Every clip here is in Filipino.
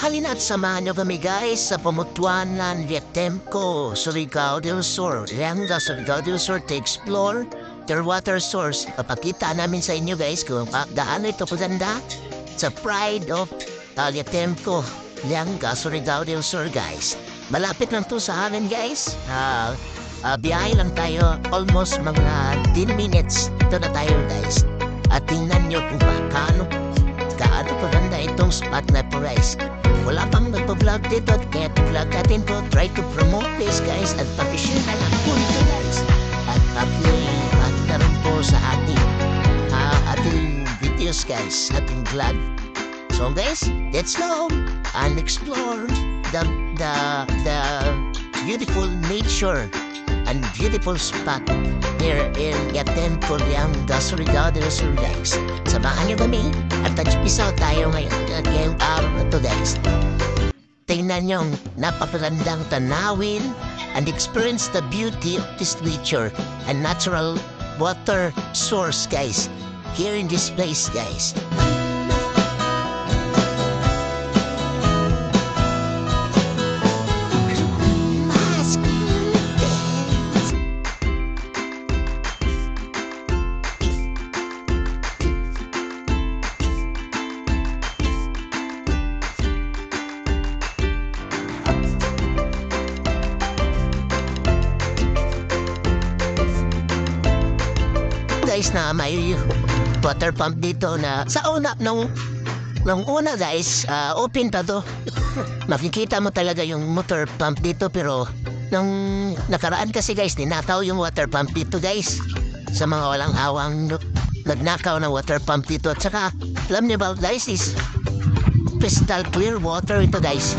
Halina't samahan niyo kami guys sa Pamutuanan Viatemco, Surigao del Sur. Langa Surigao del Sur to explore their water source. Papakita namin sa inyo guys kung gaano ito paganda sa Pride of Viatemco, Langa Surigao del Sur guys. Malapit lang to sa amin guys. Biyahe lang tayo, almost mga 10 minutes. Ito na tayo guys. At tingnan nyo kung gaano paganda itong spot na po guys. Wala pang nagpa-vlog dito at kaya vlog natin po. Try to promote this guys at pakishare na lang po ito guys. At paki-like na rin po sa ating videos guys, ating vlog. So guys, let's go and explore the beautiful nature and beautiful spot here in Viatemco, Langa, Surigao del Sur guys. Samahan niyo kami at nag-umpisa tayo ngayong araw na to guys. Tingnan niyo ang napakagandang tanawin and experience the beauty of this nature and natural water source guys here in this place guys. Guys na may water pump dito na sa una nung una guys, open pa to. Makikita mo talaga yung motor pump dito pero nung nakaraan kasi guys ninakaw yung water pump dito guys. Sa mga walang awang nagnakaw ng water pump dito at saka alam niyo ba guys is crystal clear water ito guys.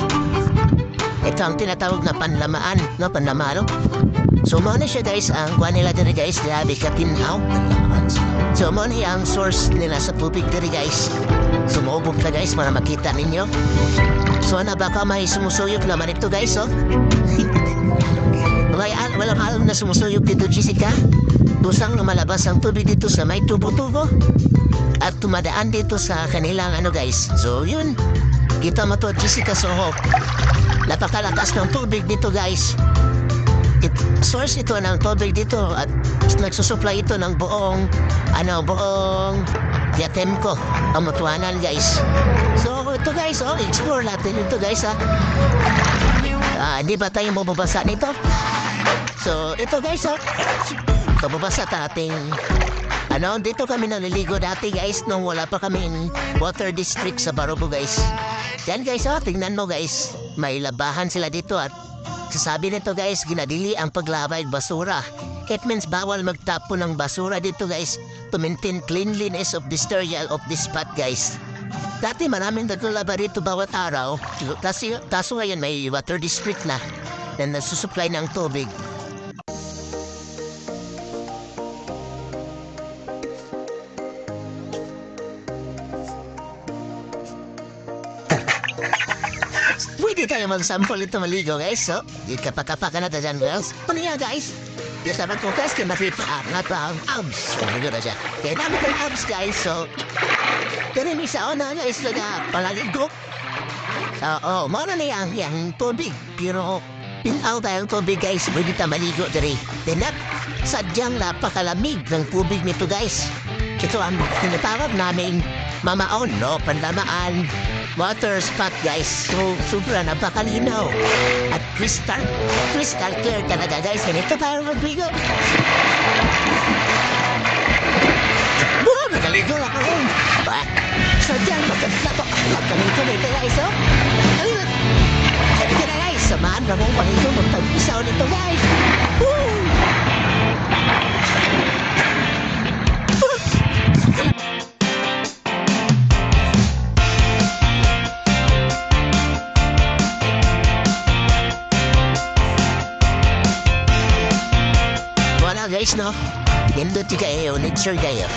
Ito ang tinatawag na panlamaan, no? Panlamano. So muna siya guys, ang kuha nila dito guys, grabe katinaw. So muna ang source nila sa tubig dito guys. Sumubog ka guys para makita ninyo. So na baka may sumusuyok naman ito guys, oh. Walang alam na sumusuyok dito Jessica. Kusang lumalabas ang tubig dito sa may tubo-tubo. At tumadaan dito sa kanilang ano guys. So yun, kita mo to Jessica, so napakalakas ng tubig dito guys. Source ito ng tubig dito at nagsusupply ito ng buong Viatemco, Pamutuanan guys. So ito guys, explore natin ito guys ha. Di ba tayo mababasa nito? So ito guys mababasa ating dito kami naliligo dati guys nung wala pa kaming water district sa Barobo guys. Yan guys, tingnan mo guys, may labahan sila dito at sasabi nito guys, ginadili ang paglabay basura. It means bawal magtapo ng basura dito guys to maintain cleanliness of this area of this spot guys. Dati maraming naglalaba dito bawat araw, kaso ngayon may water district na nasusupply ng tubig. Pwede tayo mag-sample ito maligo guys, so kapaka na ta dyan girls. Ano yan guys? Yung sabat ko guys, kaya mapipaangat pa ang abs. Maligo na siya. Kaya namin ang abs guys, so pero may sa una guys na palaligo. Mara na yung tubig, pero pinaw tayong tubig guys, pwede tayo maligo diri. Tinak, sadyang napakalamig ng tubig nito guys. Ito ang tinatawag namin mamaon, no? Panlamaan water spot guys. So sobra napakalinaw at crystal clear talaga guys. Ganito tayo magligo. Nagaligo ako sadyang magkakaligo nito guys, ayun. Ito na guys, samahan na mong maligo magtag-isaw nito guys. Guys, no? Nindot kayo, nature kayo.